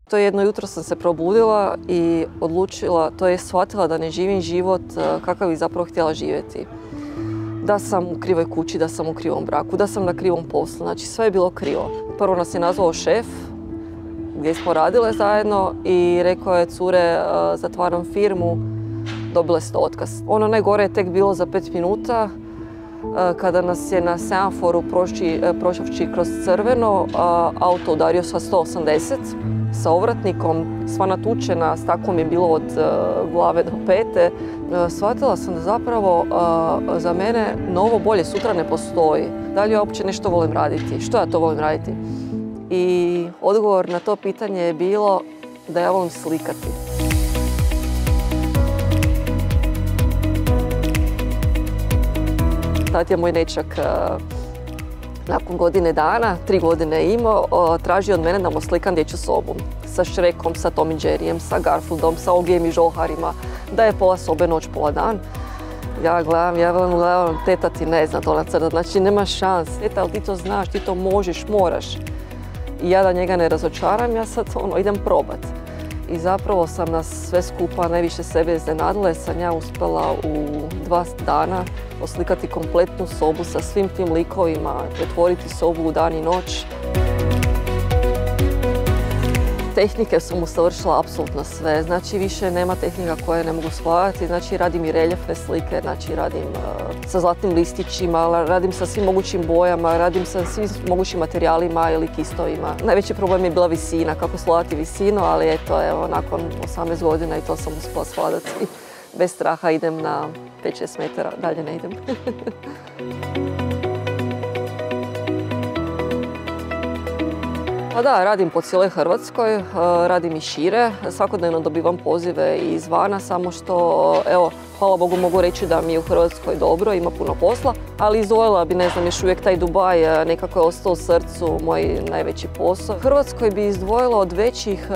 To jedno jutro sam se probudila i odlučila, to je shvatila da ne živim život kakav bih zapravo htjela živjeti. Da sam u krivoj kući, da sam u krivom braku, da sam na krivom poslu, znači sve je bilo krivo. Prvo nas je nazvao šef, gdje smo radile zajedno i rekao je: cure, zatvaram firmu, dobile ste otkaz. Ono najgore je tek bilo za 5 minuta, kada nas je na semaforu prošavši kroz crveno, auto udario sa 180 sa ovratnikom, sva natučena, staklo mi je bilo od glave do pete. Shvatila sam da zapravo za mene novo bolje sutra ne postoji. Da li ja uopće nešto volim raditi? Što ja to volim raditi? I odgovor na to pitanje je bilo da ja volim slikati. Tad je moj nečak nakon godine dana, 3 godine je imao, tražio od mene da mu slikam dječju sobu. Sa Šrekom, sa Tom i Jerryjem, sa Garfieldom, sa Ogijem i žoharima, da je pola sobe noć, pola dan. Ja gledam, teta ti ne zna to nacrtati, znači nema šans. Teta, ali ti to znaš, ti to možeš, moraš. I ja da njega ne razočaram, ja sad idem probat. I zapravo sam nas sve skupa najviše sebe iznenadila jer sam ja uspjela u 2 dana oslikati kompletnu sobu sa svim tim likovima, pretvoriti sobu u dan i noć. Tehnike sam usavršila apsolutno sve, znači više nema tehnika koje ne mogu svladati, znači radim i reljefne slike, znači radim sa zlatnim listićima, radim sa svim mogućim bojama, radim sa svim mogućim materijalima ili kistovima. Najveći problem je bila visina, kako svladati visinu, ali eto, evo, nakon 18 godina i to sam uspjela svladati. Bez straha idem na 5-6 metara, dalje ne idem. Pa da, radim po cijeloj Hrvatskoj, radim i šire, svakodnevno dobivam pozive i izvana, samo što, evo, hvala Bogu mogu reći da mi je u Hrvatskoj dobro, ima puno posla, ali izdvojila bi, ne znam, još uvijek taj Dubaj, nekako je ostao u srcu moj najveći posao. U Hrvatskoj bi izdvojila od većih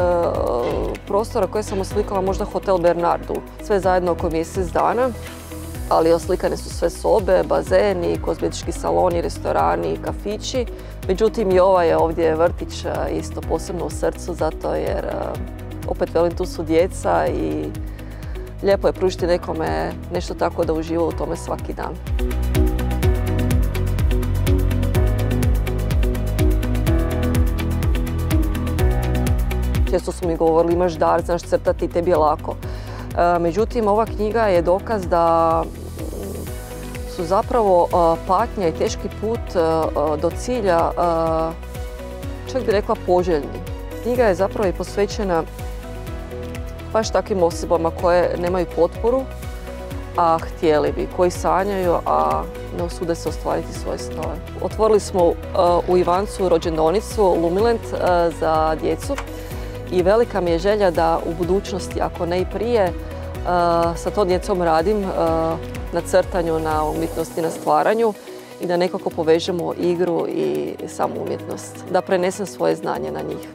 prostora koje sam oslikala možda Hotel Bernardu, sve zajedno oko mjesec dana. Ali oslikane su sve sobe, bazeni, kozmetički saloni, restorani, kafići. Međutim, i ovaj je ovdje vrtić isto posebno u srcu, zato jer, opet velim, tu su djeca i lijepo je pružiti nekome nešto tako da uživa u tome svaki dan. Često su mi govorili: imaš dar, znaš crtati, tebi je lako. Međutim, ova knjiga je dokaz da su zapravo patnja i teški put do cilja, čak bi rekla, poželjni. Knjiga je zapravo i posvećena baš takvim osobama koje nemaju potporu, a htjeli bi, koji sanjaju, a ne usude se ostvariti svoje snove. Otvorili smo u Ivancu rođendonicu Lumiland za djecu. I velika mi je želja da u budućnosti, ako ne i prije, sa tom djecom radim na crtanju, na umjetnosti, na stvaranju i da nekako povežemo igru i samu umjetnost, da prenesem svoje znanje na njih.